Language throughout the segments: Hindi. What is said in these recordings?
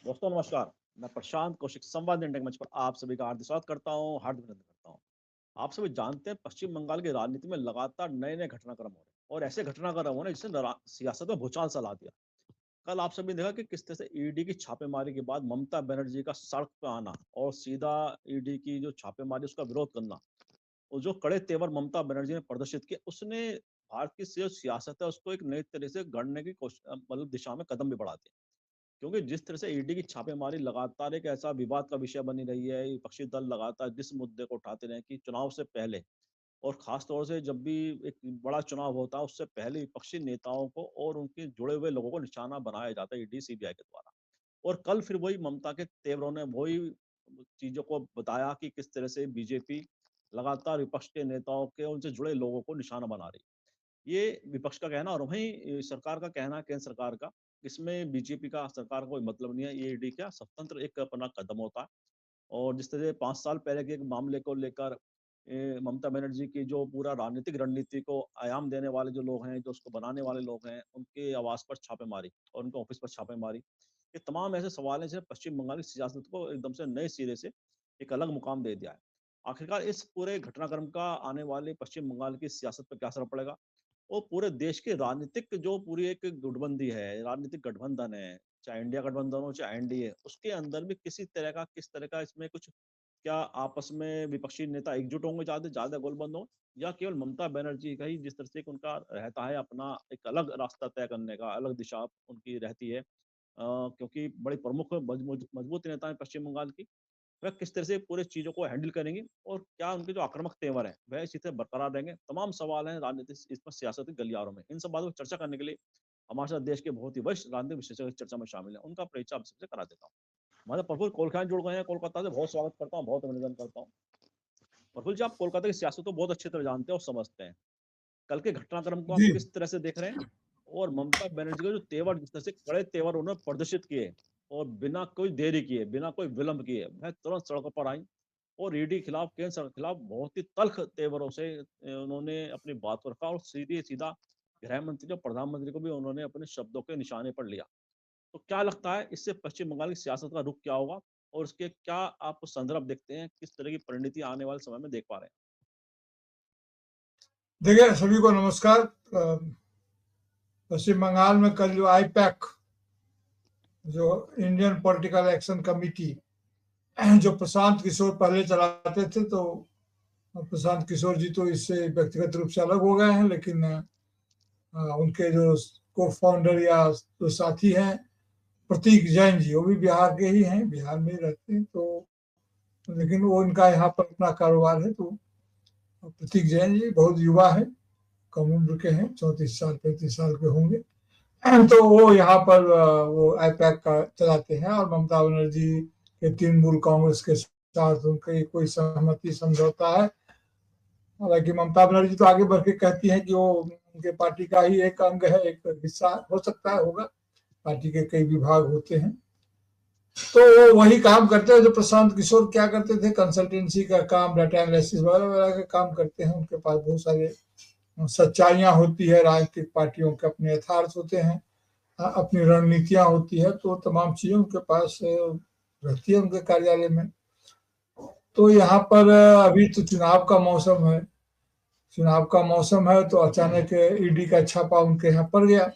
दोस्तों नमस्कार। मैं प्रशांत कौशिक संवाद इंडिया के मंच पर आप सभी का हार्दिक स्वागत करता हूँ, हार्दिक अभिनंदन करता हूँ। आप सभी जानते हैं पश्चिम बंगाल की राजनीति में लगातार नए-नए घटनाक्रम हो रहे हैं और ऐसे घटनाक्रम हो रहे हैं जिसने सियासत में भूचाल सा ला दिया। कल आप सभी ने देखा कि किस तरह से ईडी की छापेमारी के बाद ममता बनर्जी का सड़क पे आना और सीधा ईडी की जो छापेमारी उसका विरोध करना और जो कड़े तेवर ममता बनर्जी ने प्रदर्शित किए उसने भारत की जो सियासत है उसको एक नई तरह से गढ़ने की कोशिश मतलब दिशा में कदम भी बढ़ा दिए। क्योंकि जिस तरह से ईडी की छापेमारी लगातार एक ऐसा विवाद का विषय बनी रही है, विपक्षी दल लगातार जिस मुद्दे को उठाते रहे कि चुनाव से पहले और खास तौर से जब भी एक बड़ा चुनाव होता है उससे पहले विपक्षी नेताओं को और उनके जुड़े हुए लोगों को निशाना बनाया जाता है ईडी सीबीआई के द्वारा। और कल फिर वही ममता के तेवरों ने वही चीजों को बताया कि किस तरह से बीजेपी लगातार विपक्ष के नेताओं के उनसे जुड़े लोगों को निशाना बना रही है। ये विपक्ष का कहना और वहीं सरकार का कहना है, केंद्र सरकार का, इसमें बीजेपी का सरकार का कोई मतलब नहीं है। ये ईडी क्या स्वतंत्र एक अपना कदम होता है। और जिस तरह से 5 साल पहले के एक मामले को लेकर ममता बनर्जी की जो पूरा राजनीतिक रणनीति को आयाम देने वाले जो लोग हैं, जो उसको बनाने वाले लोग हैं, उनके आवास पर छापेमारी और उनके ऑफिस पर छापेमारी, ये तमाम ऐसे सवाल हैं जिन्हें पश्चिम बंगाल की सियासत को एकदम से नए सिरे से एक अलग मुकाम दे दिया है। आखिरकार इस पूरे घटनाक्रम का आने वाले पश्चिम बंगाल की सियासत पर क्या असर पड़ेगा? और पूरे देश की राजनीतिक जो पूरी एक गुटबंदी है, राजनीतिक गठबंधन है, चाहे इंडिया गठबंधन हो, चाहे एनडीए, उसके अंदर भी किस तरह का इसमें कुछ क्या आपस में विपक्षी नेता एकजुट होंगे, ज़्यादा ज़्यादा गोलबंद हों, या केवल ममता बनर्जी का ही जिस तरह से एक उनका रहता है अपना एक अलग रास्ता तय करने का, अलग दिशा उनकी रहती है। क्योंकि बड़ी प्रमुख मजबूत नेता है पश्चिम बंगाल की, वह किस तरह से पूरे चीज़ों को हैंडल करेंगी और क्या उनके जो आक्रामक तेवर हैं, वह इसी तरह बरकरार रहेंगे? तमाम सवाल हैं राजनीति इसमें सियासती गलियारों में। इन सब बातों पर चर्चा करने के लिए हमारे साथ देश के बहुत ही वरिष्ठ राजनीतिक विशेषज्ञ चर्चा में शामिल हैं। उनका परिचय आप सबसे करा देता हूँ। हमारे प्रफुल्ल कोलखान जुड़ गए हैं कोलकाता से, बहुत स्वागत करता हूँ, बहुत अभिनंदन करता हूँ। प्रफुल्ल जी, आप कोलकाता की सियासत को बहुत अच्छी तरह जानते हैं और समझते हैं। कल के घटनाक्रम को आप जी किस तरह से देख रहे हैं? और ममता बनर्जी का जो तेवर, जिस तरह से कड़े तेवर उन्होंने प्रदर्शित किए और बिना कोई देरी किए, बिना कोई विलंब किए, वह तुरंत सड़कों पर आई और ईडी खिलाफ, केंद्र सरकार के खिलाफ बहुत ही तल्ख तेवरों से उन्होंने अपनी बात को रखा और सीधे सीधा गृह मंत्री और प्रधानमंत्री को भी उन्होंने अपने शब्दों के निशाने पर लिया। तो क्या लगता है इससे पश्चिम बंगाल की सियासत का रुख क्या होगा और इसके क्या आप संदर्भ देखते हैं, किस तरह की परिणति आने वाले समय में देख पा रहे हैं? देखिए, सभी को नमस्कार। पश्चिम बंगाल में कल जो आईपैक, जो इंडियन पॉलिटिकल एक्शन कमेटी, जो प्रशांत किशोर पहले चलाते थे, तो प्रशांत किशोर जी तो इससे व्यक्तिगत रूप से अलग हो गए हैं, लेकिन उनके जो को फाउंडर या जो साथी हैं, प्रतीक जैन जी, वो भी बिहार के ही हैं, बिहार में ही रहते हैं। तो लेकिन वो इनका यहाँ पर अपना कारोबार है। तो प्रतीक जैन जी बहुत युवा है, कम उम्र के हैं, 34 साल 35 साल के होंगे। तो वो यहाँ पर वो आईपैक का चलाते हैं और ममता बनर्जी के तृणमूल कांग्रेस के साथ उनकी कोई सहमति समझौता है। हालांकि ममता बनर्जी तो आगे बढ़ के कहती है कि वो उनके पार्टी का ही एक अंग है, एक हिस्सा हो सकता है, होगा। पार्टी के कई विभाग होते हैं, तो वो वही काम करते हैं जो प्रशांत किशोर क्या करते थे, कंसल्टेंसी का काम, डाटा एनालिसिस वगैरह वगैरह का काम करते हैं। उनके पास बहुत सारे सच्चाइयां होती है, राजनीतिक पार्टियों के अपने यथार्थ होते हैं, अपनी रणनीतियां होती है, तो तमाम चीजें उनके पास रहती है उनके कार्यालय में। तो यहाँ पर अभी तो चुनाव का मौसम है, तो अचानक ईडी का छापा उनके यहाँ पड़ गया।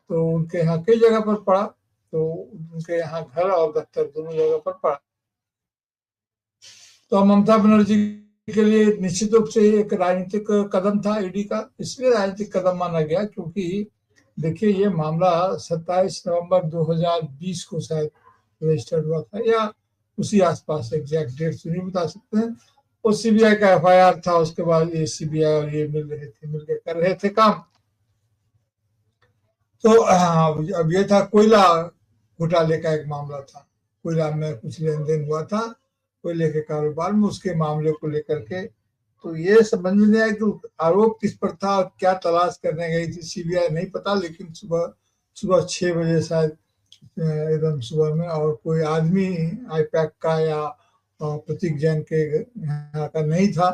तो उनके यहाँ कई जगह पर पड़ा, तो उनके यहाँ घर और दफ्तर दोनों जगह पर पड़ा। तो ममता बनर्जी के लिए निश्चित रूप से एक राजनीतिक कदम था ईडी का। इसलिए राजनीतिक कदम माना गया क्योंकि देखिए, ये मामला 27 नवंबर 2020 को शायद रजिस्टर्ड हुआ था, या उसी आसपास, एग्जैक्ट डेट तो नहीं बता सकते हैं। और सीबीआई का एफआईआर था, उसके बाद ये सीबीआई और ये मिलकर कर रहे थे काम। तो अब ये था कोयला घोटाले का एक मामला था, कोयला में कुछ लेन देन हुआ था कोयले के कारोबार में, उसके मामले को लेकर के। तो ये समझ में नहीं आया कि आरोप किस पर था, क्या तलाश करने गई थी सीबीआई, नहीं पता। लेकिन सुबह सुबह 6 बजे शायद, एकदम सुबह में, और कोई आदमी आईपैक का या प्रतीक जैन के यहाँ का नहीं था।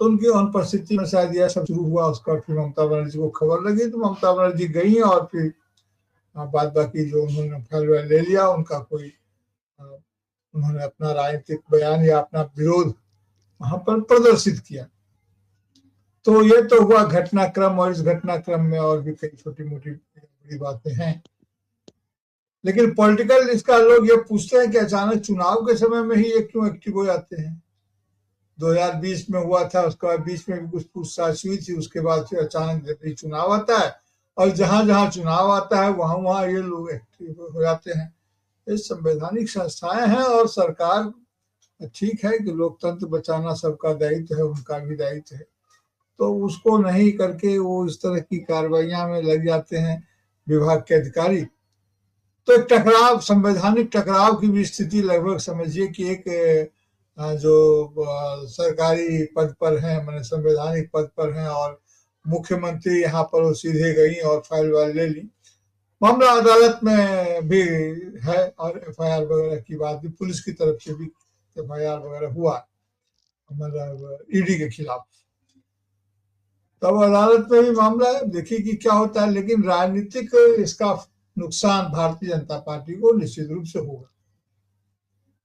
तो उनकी अनुपस्थिति में शायद यह सब शुरू हुआ। उसका फिर ममता बनर्जी को खबर लगी, तो ममता बनर्जी गई और फिर बाद बाकी जो उन्होंने फैसला ले लिया उनका कोई उन्होंने अपना राजनीतिक बयान या अपना विरोध वहां पर प्रदर्शित किया। तो ये तो हुआ घटनाक्रम, और इस घटनाक्रम में और भी कई छोटी मोटी बड़ी बातें हैं। लेकिन पॉलिटिकल इसका लोग ये पूछते हैं कि अचानक चुनाव के समय में ही ये क्यों एक्टिव हो जाते हैं। 2020 में हुआ था, उसके बाद बीच में भी कुछ पूछताछ हुई थी, उसके बाद फिर अचानक जब भी चुनाव आता है और जहां जहां चुनाव आता है वहां वहां ये लोग एक्टिव हो जाते हैं। ये संवैधानिक संस्थाएं हैं और सरकार, ठीक है कि लोकतंत्र बचाना सबका दायित्व है, उनका भी दायित्व है, तो उसको नहीं करके वो इस तरह की कार्रवाइयां में लग जाते हैं विभाग के अधिकारी। तो एक टकराव, संवैधानिक टकराव की भी स्थिति लगभग समझिए कि एक जो सरकारी पद पर हैं, मैंने संवैधानिक पद पर हैं और मुख्यमंत्री यहाँ पर वो सीधे गई और फाइल वाइल ले ली। मामला अदालत में भी है और एफआईआर वगैरह की बात भी, पुलिस की तरफ से भी एफआईआर वगैरह हुआ मतलब ईडी के खिलाफ। तब अदालत में भी मामला है, देखिए कि क्या होता है। लेकिन राजनीतिक इसका नुकसान भारतीय जनता पार्टी को निश्चित रूप से होगा।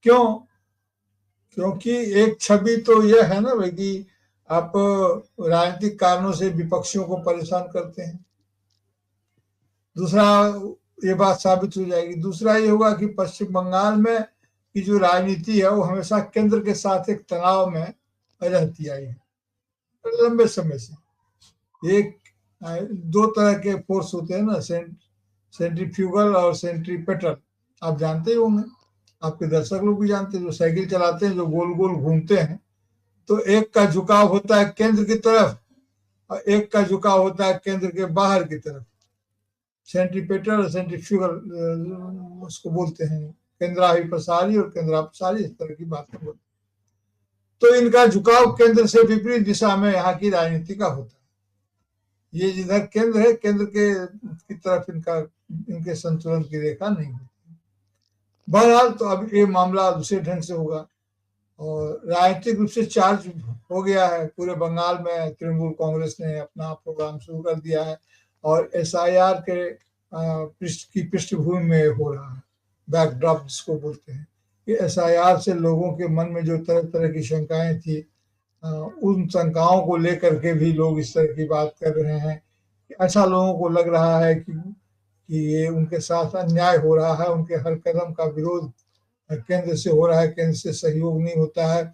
क्यों? क्योंकि एक छवि तो यह है ना भाई कि आप राजनीतिक कारणों से विपक्षियों को परेशान करते हैं। दूसरा ये बात साबित हो जाएगी। दूसरा ये होगा कि पश्चिम बंगाल में की जो राजनीति है वो हमेशा केंद्र के साथ एक तनाव में रहती आई है लंबे समय से। एक दो तरह के फोर्स होते हैं ना, सेंट्रीफ्यूगल और सेंट्रीपेटल, आप जानते ही होंगे, आपके दर्शक लोग भी जानते हैं, जो साइकिल चलाते हैं, जो गोल गोल घूमते हैं। तो एक का झुकाव होता है केंद्र की तरफ और एक का झुकाव होता है केंद्र के बाहर की तरफ। सेंट्रीपेटल और सेंट्रीफ्यूगल उसको बोलते हैं, केंद्राभिप्रसारी और केंद्रापसारी, इस तरह की बात होती है। तो इनका झुकाव केंद्र से विपरीत दिशा में यहाँ की राजनीति का होता है। ये जिधर केंद्र है, केंद्र के की तरफ इनके संतुलन की रेखा नहीं होती। बहरहाल तो अब ये मामला दूसरे ढंग से होगा और राजनीतिक रूप से चार्ज हो गया है पूरे बंगाल में। तृणमूल कांग्रेस ने अपना प्रोग्राम शुरू कर दिया है और एसआईआर के पृष्ठभूमि में हो रहा है, बैकड्रॉप जिसको बोलते हैं। कि एसआईआर से लोगों के मन में जो तरह तरह की शंकाएं थी, उन शंकाओं को लेकर के भी लोग इस तरह की बात कर रहे हैं। ऐसा लोगों को लग रहा है कि ये उनके साथ अन्याय हो रहा है, उनके हर कदम का विरोध केंद्र से हो रहा है, केंद्र से सहयोग नहीं होता है,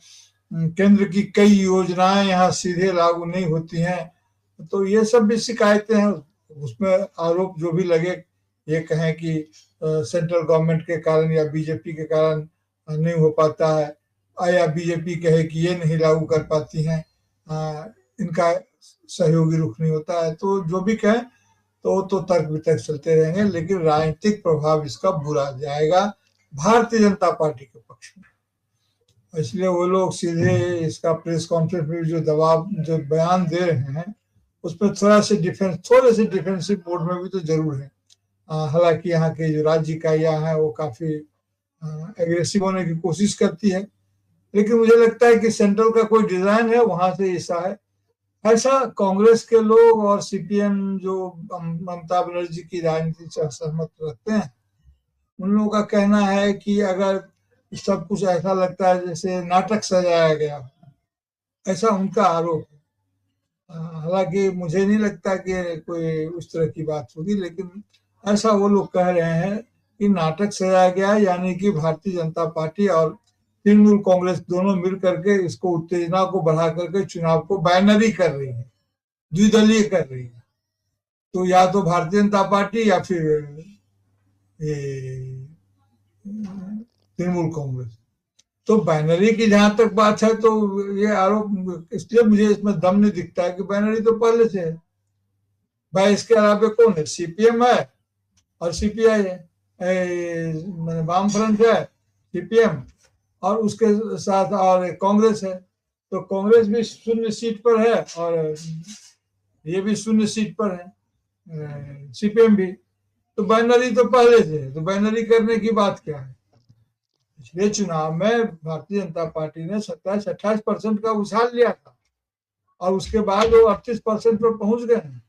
केंद्र की कई योजनाएं यहाँ सीधे लागू नहीं होती हैं। तो ये सब भी शिकायतें हैं। उसमें आरोप जो भी लगे, ये कहें कि सेंट्रल गवर्नमेंट के कारण या बीजेपी के कारण नहीं हो पाता है, या बीजेपी कहे कि ये नहीं लागू कर पाती हैं, इनका सहयोगी रुख नहीं होता है। तो जो भी कहें तो तर्क वितर्क चलते रहेंगे, लेकिन राजनीतिक प्रभाव इसका बुरा जाएगा भारतीय जनता पार्टी के पक्ष में। इसलिए वो लोग सीधे इसका प्रेस कॉन्फ्रेंस में जो बयान दे रहे हैं उसमें थोड़े से डिफेंसिव मोड में भी तो जरूर है। हालांकि यहाँ के जो राज्य इकाइयां हैं वो काफी एग्रेसिव होने की कोशिश करती है, लेकिन मुझे लगता है कि सेंट्रल का कोई डिजाइन है, वहां से ऐसा है। ऐसा कांग्रेस के लोग और सीपीएम जो ममता बनर्जी की राजनीति से असहमत रखते हैं, उन लोगों का कहना है कि अगर सब कुछ ऐसा लगता है जैसे नाटक सजाया गया, ऐसा उनका आरोप है। हालांकि मुझे नहीं लगता कि कोई उस तरह की बात होगी, लेकिन ऐसा वो लोग कह रहे हैं कि नाटक सजाया गया, यानी कि भारतीय जनता पार्टी और तृणमूल कांग्रेस दोनों मिल करके इसको उत्तेजना को बढ़ा करके चुनाव को बाइनरी कर रही है, द्विदलीय कर रही है। तो या तो भारतीय जनता पार्टी या फिर तृणमूल कांग्रेस। तो बाइनरी की जहां तक बात है तो ये आरोप, इसलिए मुझे इसमें दम नहीं दिखता है कि बाइनरी तो पहले से है भाई। इसके अलावा कौन है? सीपीएम है और सीपीआई है, वाम फ्रंट है, सीपीएम, और उसके साथ और कांग्रेस है। तो कांग्रेस भी 0 सीट पर है और ये भी 0 सीट पर है, सीपीएम भी। तो बाइनरी तो पहले से है, तो बाइनरी करने की बात क्या है? पिछले चुनाव में भारतीय जनता पार्टी ने 27-28% का उछाल लिया था और उसके बाद वो 38% पर पहुंच गए हैं।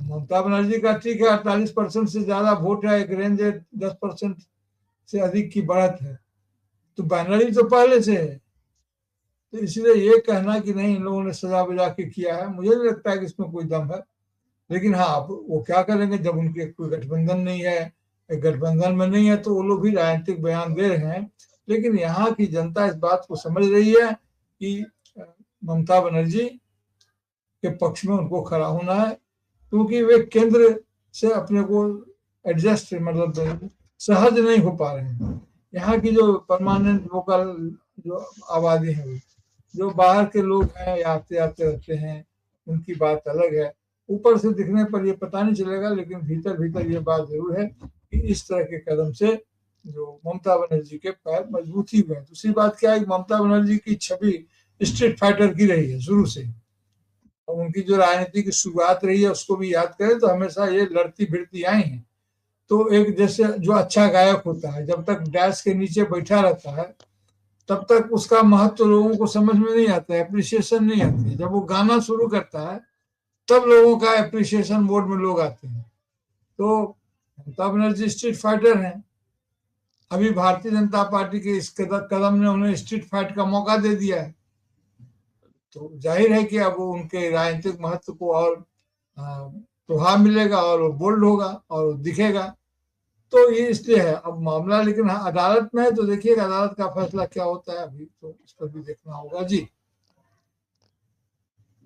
ममता बनर्जी का ठीक है 48% से ज्यादा वोट है, एक रेंज है 10% से अधिक की बढ़त है, तो बनर्जी तो पहले से है। तो इसलिए ये कहना कि नहीं इन लोगों ने सजा बजा के किया है, मुझे नहीं लगता है कि इसमें कोई दम है। लेकिन हाँ, अब वो क्या करेंगे जब उनके कोई गठबंधन नहीं है, गठबंधन में नहीं है, तो वो लोग भी राजनीतिक बयान दे रहे हैं। लेकिन यहाँ की जनता इस बात को समझ रही है कि ममता बनर्जी के पक्ष में उनको खड़ा होना है, क्योंकि वे केंद्र से अपने को एडजस्ट मतलब सहज नहीं हो पा रहे हैं। यहाँ की जो परमानेंट लोकल जो आबादी है, जो बाहर के लोग हैं आते आते रहते हैं, उनकी बात अलग है। ऊपर से दिखने पर ये पता नहीं चलेगा, लेकिन भीतर भीतर ये बात जरूर है कि इस तरह के कदम से जो ममता बनर्जी के पैर मजबूत ही हुए हैं। दूसरी बात क्या है, ममता बनर्जी की छवि स्ट्रीट फाइटर की रही है शुरू से, और उनकी जो राजनीति की शुरुआत रही है उसको भी याद करें तो हमेशा ये लड़ती भिड़ती आई हैं। तो एक जैसे जो अच्छा गायक होता है, जब तक डैश के नीचे बैठा रहता है तब तक उसका महत्व लोगों को समझ में नहीं आता है, अप्रिसिएशन नहीं आती है। जब वो गाना शुरू करता है तब लोगों का अप्रिसिएशन मोड में लोग आते हैं। तो ममता बनर्जी स्ट्रीट फाइटर हैं। अभी भारतीय जनता पार्टी के इस कदम ने उन्हें स्ट्रीट फाइट का मौका दे दिया है, तो जाहिर है कि अब वो उनके राजनीतिक महत्व को और प्रभाव मिलेगा और वो बोल्ड होगा और दिखेगा। तो ये इसलिए है अब मामला, लेकिन हाँ अदालत में है तो देखिएगा अदालत का फैसला क्या होता है, अभी तो इस पर भी देखना होगा। जी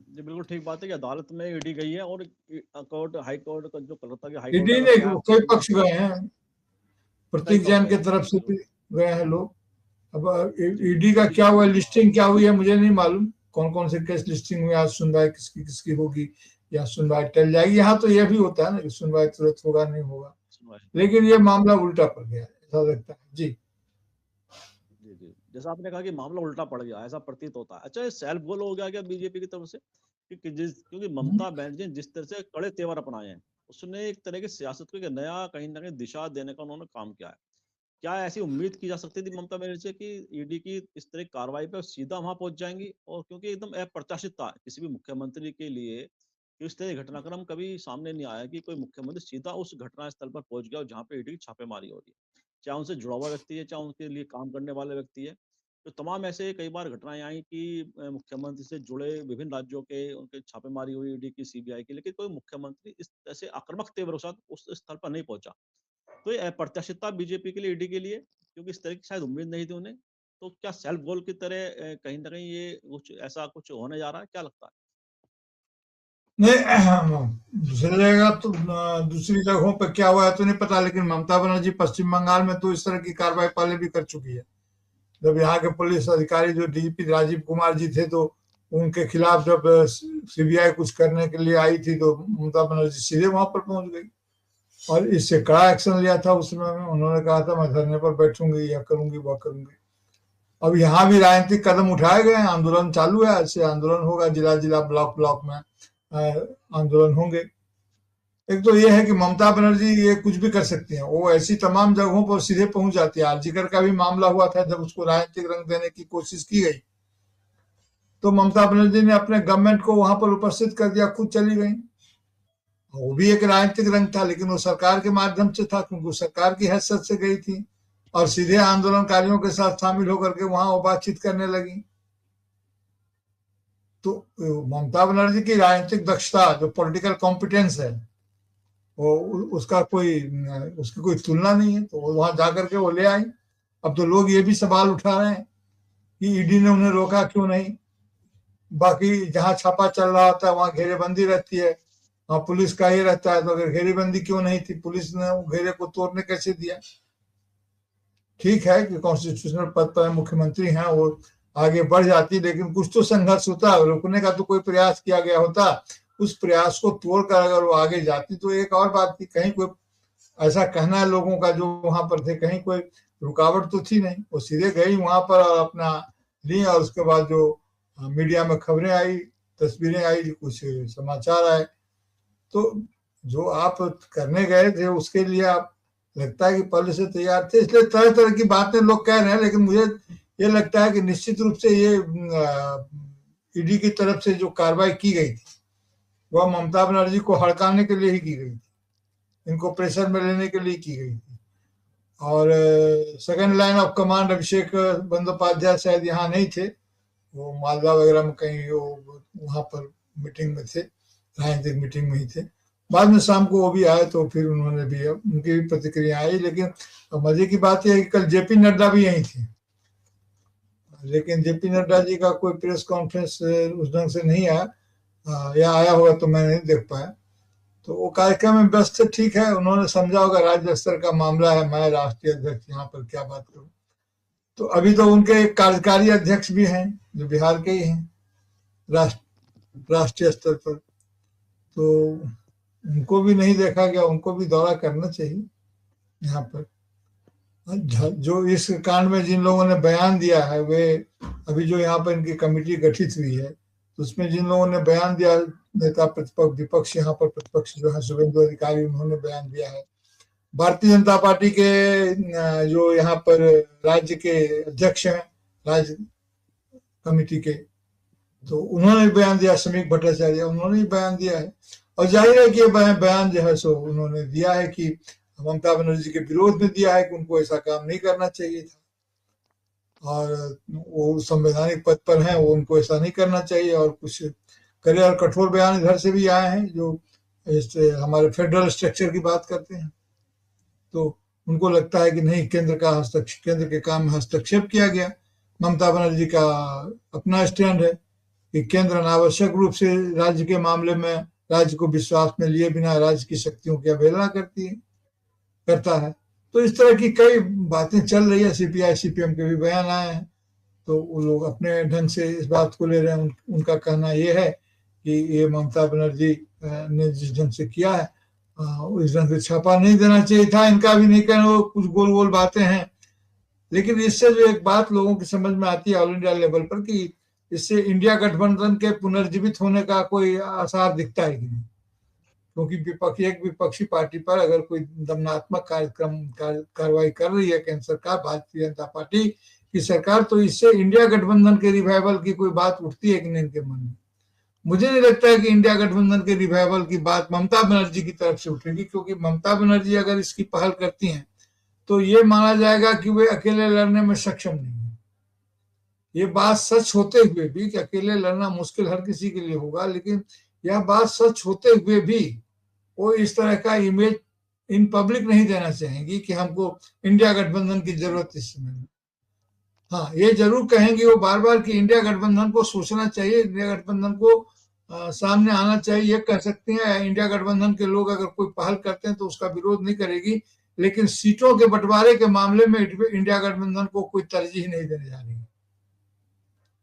जी बिल्कुल ठीक बात है कि अदालत में ईडी गई है, और कोर्ट हाई कोर्ट का जो कलकत्ता के हाई ईडी कोर्ट ने क्या कई पक्ष गए हैं, कई प्रतीक पक्ष जैन गए के हैं। तरफ से भी गए हैं लोग। अब ईडी का क्या हुआ, लिस्टिंग क्या हुई है मुझे नहीं मालूम, कौन कौन से केस लिस्टिंग हुई, आज सुनवाई किसकी किसकी होगी या सुनवाई टल जाएगी। यहाँ तो यह भी होता है ना कि सुनवाई तुरंत होगा नहीं होगा, लेकिन ये मामला उल्टा पड़ गया ऐसा लगता है। जी जी जी, जैसा आपने कहा कि मामला उल्टा पड़ गया ऐसा प्रतीत होता है। अच्छा, ये सेल्फ गोल हो गया क्या बीजेपी की तरफ से क्योंकि ममता बनर्जी ने जिस तरह से कड़े तेवर अपनाए हैं, उसने एक तरह की सियासत को एक नया कहीं ना कहीं दिशा देने का उन्होंने काम किया है। क्या ऐसी उम्मीद की जा सकती थी ममता बनर्जी से कि ईडी की इस तरह की कार्रवाई पे सीधा वहां पहुंच जाएंगी? और क्योंकि एकदम अप्रत्याशित था किसी भी मुख्यमंत्री के लिए कि इस तरह के घटनाक्रम कभी सामने नहीं आया कि कोई मुख्यमंत्री सीधा उस घटना स्थल पर पहुंच गया जहां पे ईडी की छापेमारी हो रही है, चाहे उनसे जुड़ा हुआ व्यक्ति है चाहे उनके लिए काम करने वाले व्यक्ति है। तो तमाम ऐसे कई बार घटनाएं आई कि मुख्यमंत्री से जुड़े विभिन्न राज्यों के उनके छापेमारी हुई ईडी की सीबीआई की, लेकिन कोई मुख्यमंत्री इस ऐसे आक्रामक तेवर के साथ उस स्थल पर नहीं पहुंचा। तो ये अप्रत्याशितता बीजेपी के लिए ईडी के लिए, क्योंकि इस तरह की शायद उम्मीद नहीं थी उन्हें। तो क्या सेल्फ गोल की तरह कहीं ना कहीं ये कुछ ऐसा कुछ होने जा रहा है, क्या लगता है? नहीं दूसरी जगह तो दूसरी जगहों पर क्या हुआ है तो नहीं पता, लेकिन ममता बनर्जी पश्चिम बंगाल में तो इस तरह की कार्रवाई पहले भी कर चुकी है। जब यहाँ के पुलिस अधिकारी जो डीजीपी राजीव कुमार जी थे, तो उनके खिलाफ जब सीबीआई कुछ करने के लिए आई थी तो ममता बनर्जी सीधे वहां पर पहुंच गई और इससे कड़ा एक्शन लिया था। उस समय में उन्होंने कहा था मैं धरने पर बैठूंगी या करूंगी वह करूंगी। अब यहाँ भी राजनीतिक कदम उठाए गए हैं, आंदोलन चालू है, ऐसे आंदोलन होगा, जिला जिला ब्लॉक ब्लॉक में आंदोलन होंगे। एक तो ये है कि ममता बनर्जी ये कुछ भी कर सकती हैं, वो ऐसी तमाम जगहों पर सीधे पहुंच जाती है। आरजीकर का भी मामला हुआ था, जब उसको राजनीतिक रंग देने की कोशिश की गई तो ममता बनर्जी ने अपने गवर्नमेंट को वहां पर उपस्थित कर दिया, खुद चली गई। वो भी एक राजनीतिक रंग था, लेकिन वो सरकार के माध्यम से था, क्योंकि वो सरकार की हैसियत से गई थी और सीधे आंदोलनकारियों के साथ शामिल होकर के वहां वो बातचीत करने लगी। तो ममता बनर्जी की राजनीतिक दक्षता, जो पॉलिटिकल कॉम्पिटेंस है, वो उसका उसकी कोई तुलना नहीं है। तो वहां जाकर के वो ले आई। अब तो लोग ये भी सवाल उठा रहे हैं कि ईडी ने उन्हें रोका क्यों नहीं। बाकी जहां छापा चल रहा होता है वहां घेरेबंदी रहती है, वहां पुलिस का ये रहता है, तो अगर घेरेबंदी क्यों नहीं थी, पुलिस ने घेरे को तोड़ने कैसे दिया। ठीक है कि कॉन्स्टिट्यूशनल पद पर मुख्यमंत्री हैं, वो आगे बढ़ जाती, लेकिन कुछ तो संघर्ष होता, रोकने का तो कोई प्रयास किया गया होता। उस प्रयास को तोड़कर अगर वो आगे जाती तो एक और बात थी। कहीं कोई ऐसा कहना है लोगों का जो वहां पर थे, कहीं कोई रुकावट तो थी नहीं, वो सीधे गई वहां पर और अपना ली। और उसके बाद जो मीडिया में खबरें आई, तस्वीरें आई, कुछ समाचार आए, तो जो आप करने गए थे उसके लिए आप लगता है कि पहले से तैयार थे। इसलिए तरह तरह की बातें लोग कह रहे हैं, लेकिन मुझे ये लगता है कि निश्चित रूप से ये ईडी की तरफ से जो कार्रवाई की गई थी वह ममता बनर्जी को हड़काने के लिए ही की गई थी, इनको प्रेशर में लेने के लिए की गई थी। और सेकंड लाइन ऑफ कमांड अभिषेक बंदोपाध्याय शायद यहाँ नहीं थे, वो मालदा वगैरह में कहीं वो वहां पर मीटिंग में थे, राजनीतिक मीटिंग में ही थे। बाद में शाम को वो भी आए तो फिर उन्होंने भी उनकी भी प्रतिक्रिया आई। लेकिन मजे की बात यह है कि कल जेपी नड्डा भी यहीं थे, लेकिन जेपी नड्डा जी का कोई प्रेस कॉन्फ्रेंस उस ढंग से नहीं आया, या आया होगा तो मैं नहीं देख पाया। तो वो कार्यक्रम में व्यस्त थे, ठीक है, उन्होंने समझा होगा राज्य स्तर का मामला है, मैं राष्ट्रीय अध्यक्ष यहाँ पर क्या बात करूं। तो अभी तो उनके एक कार्यकारी अध्यक्ष भी हैं जो बिहार के ही हैं राष्ट्रीय स्तर पर, तो उनको भी नहीं देखा गया, उनको भी दौरा करना चाहिए यहाँ पर। जो इस कांड में जिन लोगों ने बयान दिया है, वे अभी जो यहाँ पर इनकी कमेटी गठित हुई है, तो उसमें जिन लोगों ने बयान दिया, नेता प्रतिपक्ष विपक्ष, यहाँ पर प्रतिपक्ष जो है शुभेंदु अधिकारी, उन्होंने बयान दिया है। भारतीय जनता पार्टी के जो यहाँ पर राज्य के अध्यक्ष हैं राज्य कमेटी के, तो उन्होंने बयान दिया, समीक भट्टाचार्य, उन्होंने भी बयान दिया है। और जाहिर है कि ये बयान जो है सो उन्होंने दिया है कि ममता बनर्जी के विरोध में दिया है कि उनको ऐसा काम नहीं करना चाहिए था, और वो संवैधानिक पद पर हैं, वो उनको ऐसा नहीं करना चाहिए, और कुछ करे। और कठोर बयान इधर से भी आए हैं जो हमारे फेडरल स्ट्रक्चर की बात करते हैं, तो उनको लगता है कि नहीं, केंद्र के काम में हस्तक्षेप किया गया। ममता बनर्जी का अपना स्टैंड है कि केंद्र अनावश्यक रूप से राज्य के मामले में राज्य को विश्वास में लिए बिना राज्य की शक्तियों की अवहेलना करता है। तो इस तरह की कई बातें चल रही है, सीपीआई सीपीएम के भी बयान आए हैं, तो वो लोग अपने ढंग से इस बात को ले रहे हैं। उनका कहना यह है कि ये ममता बनर्जी ने जिस ढंग से किया है, उस ढंग से छापा नहीं देना चाहिए था। इनका भी नहीं कहना, वो कुछ गोल गोल बातें हैं। लेकिन इससे जो एक बात लोगों की समझ में आती है ऑल इंडिया लेवल पर, कि इससे इंडिया गठबंधन के पुनर्जीवित होने का कोई आसार दिखता है कि नहीं। क्योंकि एक विपक्षी पार्टी पर अगर कोई दमनात्मक कार्रवाई कर रही है केंद्र सरकार, भारतीय जनता पार्टी की सरकार, तो इससे इंडिया गठबंधन के रिवाइवल की कोई बात उठती है कि नहीं इनके मन में। मुझे नहीं लगता है कि इंडिया गठबंधन के रिवाइवल की बात ममता बनर्जी की तरफ से उठेगी, क्योंकि ममता बनर्जी अगर इसकी पहल करती हैं तो ये माना जाएगा कि वे अकेले लड़ने में सक्षम नहीं है। ये बात सच होते हुए भी कि अकेले लड़ना मुश्किल हर किसी के लिए होगा, लेकिन यह बात सच होते हुए भी वो इस तरह का इमेज इन पब्लिक नहीं देना चाहेंगी कि हमको इंडिया गठबंधन की जरूरत इस समय। हाँ, ये जरूर कहेंगे वो बार बार कि इंडिया गठबंधन को सोचना चाहिए, इंडिया गठबंधन को सामने आना चाहिए। ये कह सकते हैं इंडिया गठबंधन के लोग अगर कोई पहल करते हैं तो उसका विरोध नहीं करेगी, लेकिन सीटों के बंटवारे के मामले में इंडिया गठबंधन को कोई तरजीह नहीं देने जा रही,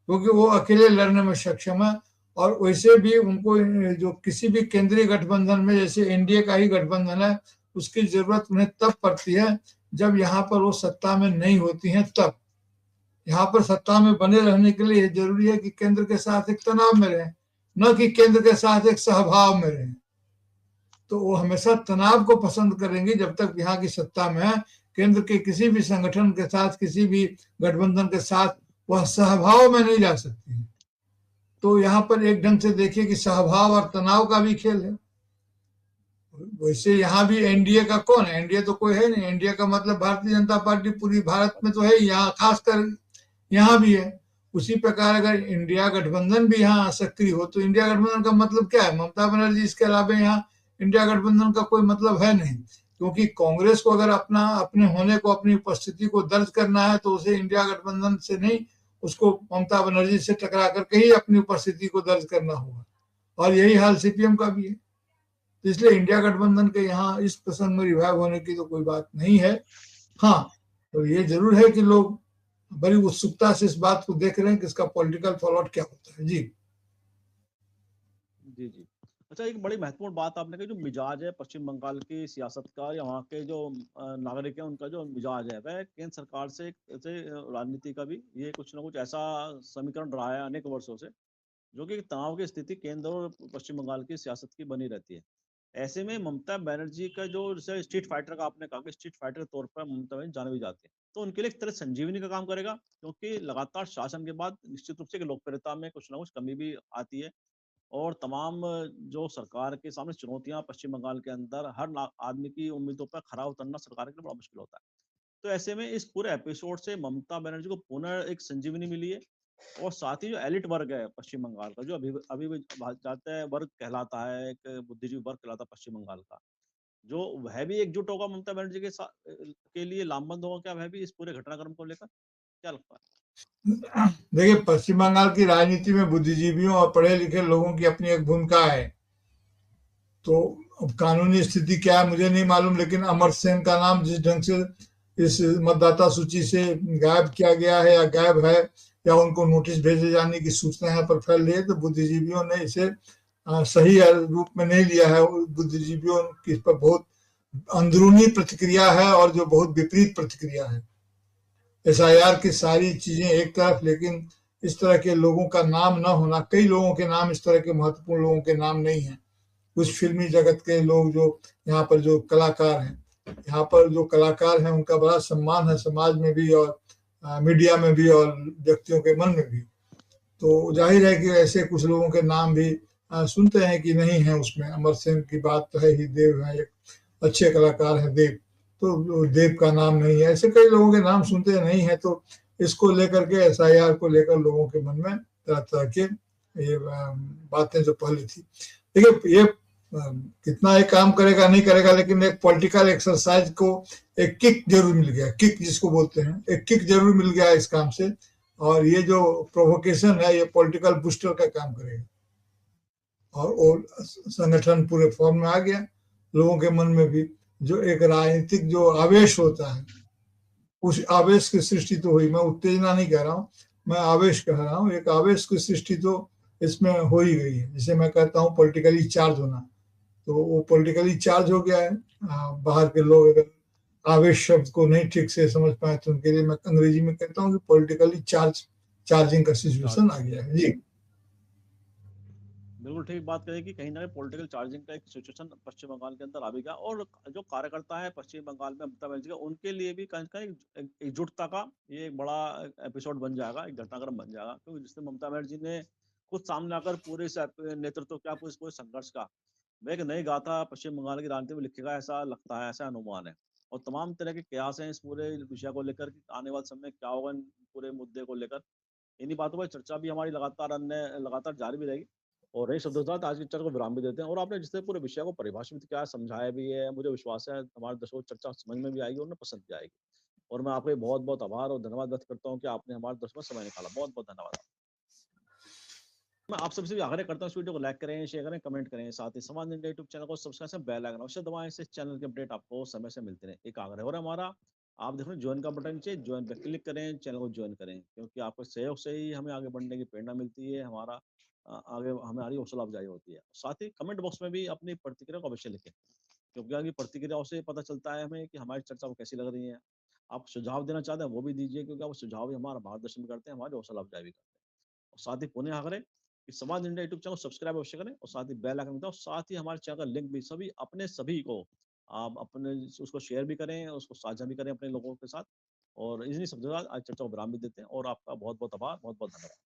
क्योंकि वो अकेले लड़ने में सक्षम है। और वैसे भी उनको जो किसी भी केंद्रीय गठबंधन में, जैसे एनडीए का ही गठबंधन है, उसकी जरूरत उन्हें तब पड़ती है जब यहाँ पर वो सत्ता में नहीं होती हैं। तब यहाँ पर सत्ता में बने रहने के लिए जरूरी है कि केंद्र के साथ एक तनाव में रहे, न कि केंद्र के साथ एक सहभाव में रहे। तो वो हमेशा तनाव को पसंद करेंगे जब तक यहाँ की सत्ता में है। केंद्र के किसी भी संगठन के साथ, किसी भी गठबंधन के साथ वह सहभाव में नहीं जा सकती। तो यहाँ पर एक ढंग से देखिए कि सहभाव और तनाव का भी खेल है। वैसे यहाँ भी एनडीए का कौन है? एनडीए तो कोई है नहीं। एनडीए का मतलब भारतीय जनता पार्टी पूरी भारत में तो है, यहाँ खासकर यहाँ भी है। उसी प्रकार अगर इंडिया गठबंधन भी यहाँ सक्रिय हो तो इंडिया गठबंधन का मतलब क्या है? ममता बनर्जी इसके अलावा यहाँ इंडिया गठबंधन का कोई मतलब है नहीं, क्योंकि कांग्रेस को अगर अपने होने को, अपनी उपस्थिति को दर्ज करना है तो उसे इंडिया गठबंधन से नहीं, उसको ममता बनर्जी से टकरा करके ही अपनी उपस्थिति को दर्ज करना होगा। और यही हाल सीपीएम का भी है। तो इसलिए इंडिया गठबंधन के यहाँ इस प्रसंग में रिवाइव होने की तो कोई बात नहीं है। हाँ, तो ये जरूर है कि लोग बड़ी उत्सुकता से इस बात को देख रहे हैं कि इसका पॉलिटिकल फॉलोआउट क्या होता है। जी जी जी। अच्छा, एक बड़ी महत्वपूर्ण बात आपने कही, जो मिजाज है पश्चिम बंगाल की सियासत का या वहाँ के जो नागरिक हैं उनका जो मिजाज है, वह केंद्र सरकार से ऐसे राजनीति का भी ये कुछ ना कुछ ऐसा समीकरण रहा है अनेक वर्षों से, जो कि तनाव की स्थिति केंद्र और पश्चिम बंगाल की सियासत की बनी रहती है। ऐसे में ममता बनर्जी का जो, जैसे स्ट्रीट फाइटर का आपने कहा कि स्ट्रीट फाइटर के तौर पर ममता बनर्जी जाने भी जाते हैं, तो उनके लिए एक तरह संजीवनी का काम करेगा, क्योंकि लगातार शासन के बाद निश्चित रूप से लोकप्रियता में कुछ ना कुछ कमी भी आती है। और तमाम जो सरकार के सामने चुनौतियाँ पश्चिम बंगाल के अंदर हर आदमी की उम्मीदों पर खरा उतरना सरकार के लिए बड़ा मुश्किल होता है। तो ऐसे में इस पूरे एपिसोड से ममता बनर्जी को पुनः एक संजीवनी मिली है और साथ ही जो एलिट वर्ग है पश्चिम बंगाल का, जो अभी अभी भी जाता है वर्ग कहलाता है, एक बुद्धिजीवी वर्ग कहलाता है पश्चिम बंगाल का, जो वह भी एकजुट होगा ममता बनर्जी के साथ के लिए लामबंद होगा क्या वह भी इस पूरे घटनाक्रम को लेकर, क्या लगता है? देखिए, पश्चिम बंगाल की राजनीति में बुद्धिजीवियों और पढ़े लिखे लोगों की अपनी एक भूमिका है। तो अब कानूनी स्थिति क्या है मुझे नहीं मालूम, लेकिन अमर सेन का नाम जिस ढंग से इस मतदाता सूची से गायब किया गया है या गायब है, या उनको नोटिस भेजे जाने की सूचना यहाँ पर फैल रही है, तो बुद्धिजीवियों ने इसे सही रूप में नहीं लिया है। बुद्धिजीवियों की इस पर बहुत अंदरूनी प्रतिक्रिया है और जो बहुत विपरीत प्रतिक्रिया है। एसआईआर की सारी चीजें एक तरफ, लेकिन इस तरह के लोगों का नाम न होना, कई लोगों के नाम इस तरह के महत्वपूर्ण लोगों के नाम नहीं है। कुछ फिल्मी जगत के लोग जो यहाँ पर जो कलाकार हैं, यहाँ पर जो कलाकार हैं उनका बड़ा सम्मान है समाज में भी और मीडिया में भी और व्यक्तियों के मन में भी। तो जाहिर है कि ऐसे कुछ लोगों के नाम भी सुनते हैं कि नहीं है उसमें। अमर सेन की बात तो है ही, देव है, एक अच्छे कलाकार है देव, तो देव का नाम नहीं है। ऐसे कई लोगों के नाम सुनते नहीं है। तो इसको लेकर के, एसआईआर को लेकर लोगों के मन में तरह तरह के ये बातें जो पहले थी। देखिए, ये कितना एक काम करेगा नहीं करेगा, लेकिन एक पॉलिटिकल एक्सरसाइज को एक किक जरूर मिल गया, किक जिसको बोलते हैं, एक किक जरूर मिल गया इस काम से। और ये जो प्रोवोकेशन है ये पॉलिटिकल बूस्टर का काम करेगा और संगठन पूरे फॉर्म में आ गया। लोगों के मन में भी जो एक राजनीतिक जो आवेश होता है, उस आवेश की सृष्टि तो हुई। मैं उत्तेजना नहीं कह रहा हूँ, मैं आवेश कह रहा हूँ। एक आवेश की सृष्टि तो इसमें हो ही गई है, जिसे मैं कहता हूँ पॉलिटिकली चार्ज होना। तो वो पॉलिटिकली चार्ज हो गया है। बाहर के लोग अगर आवेश शब्द को नहीं ठीक से समझ पाए तो उनके लिए मैं अंग्रेजी में कहता हूँ कि पॉलिटिकली चार्जिंग का सिचुएशन आ गया है। जी बिल्कुल ठीक बात करें कि कहीं ना कहीं पॉलिटिकल चार्जिंग का एक सिचुएशन पश्चिम बंगाल के अंदर आ भी गया और जो कार्यकर्ता है पश्चिम बंगाल में ममता बनर्जी का, उनके लिए भी कहीं कहीं एकजुटता का ये एक बड़ा एपिसोड बन जाएगा, एक घटनाक्रम बन जाएगा, क्योंकि जिससे ममता बनर्जी ने खुद सामने आकर पूरे नेतृत्व क्या, पूरे संघर्ष का वह एक नई गाथा पश्चिम बंगाल की राजनीति में लिखेगा, ऐसा लगता है, ऐसा अनुमान है। और तमाम तरह के कयास हैं इस पूरे विषय को लेकर कि आने वाले समय में क्या होगा इन पूरे मुद्दे को लेकर। इन्हीं बातों पर चर्चा भी हमारी लगातार जारी भी रहेगी। और रही शब्दों के साथ आज की चर्चा को विराम भी देते हैं। और आपने जिस तरह पूरे विषय को परिभाषित किया है, समझाया भी है, मुझे विश्वास है हमारे दर्शकों को चर्चा समझ में भी आएगी और उन्हें पसंद भी आएगी। और मैं आपको बहुत बहुत आभार और धन्यवाद व्यक्त करता हूँ कि आपने हमारे दर्शकों में समय निकाला। बहुत बहुत धन्यवाद। मैं आप सबसे भी आग्रह करता हूँ इस वीडियो को लाइक करें, शेयर करें, कमेंट करें, साथ ही समाज इंडिया यूट्यूब चैनल को सब्सक्राइब करें, बेल आइकन अवश्य दबाएं, इससे चैनल के अपडेट आपको समय से मिलते रहे। एक आग्रह और हमारा, आप देख रहे हैं ज्वाइन का बटन चाहिए, ज्वाइन पे क्लिक करें, चैनल को ज्वाइन करें, क्योंकि आपके सहयोग से ही हमें आगे बढ़ने की प्रेरणा मिलती है, हमारा आगे हमारी हौसला अफजाई होती है। साथ ही कमेंट बॉक्स में भी अपनी प्रतिक्रिया को अवश्य लिखें, क्योंकि आगे प्रतिक्रियाओं से पता चलता है हमें कि हमारी चर्चा को कैसी लग रही है। आप सुझाव देना चाहते हैं वो भी दीजिए, क्योंकि आप सुझाव भी हमारा मार्गदर्शन भी करते हैं, हमारी हौसला अफजाई भी करते हैं। और साथ ही पुनः आग्रह कि समाज इंडिया यूट्यूब चैनल को सब्सक्राइब अवश्य करें और साथ ही बेल आइकन दबाएं। और साथ ही हमारे चैनल का लिंक भी सभी को आप अपने उसको शेयर भी करें, उसको साझा भी करें अपने लोगों के साथ। और इन्हीं शब्दों के साथ आज चर्चा को विराम भी देते हैं और आपका बहुत बहुत आभार, बहुत बहुत धन्यवाद।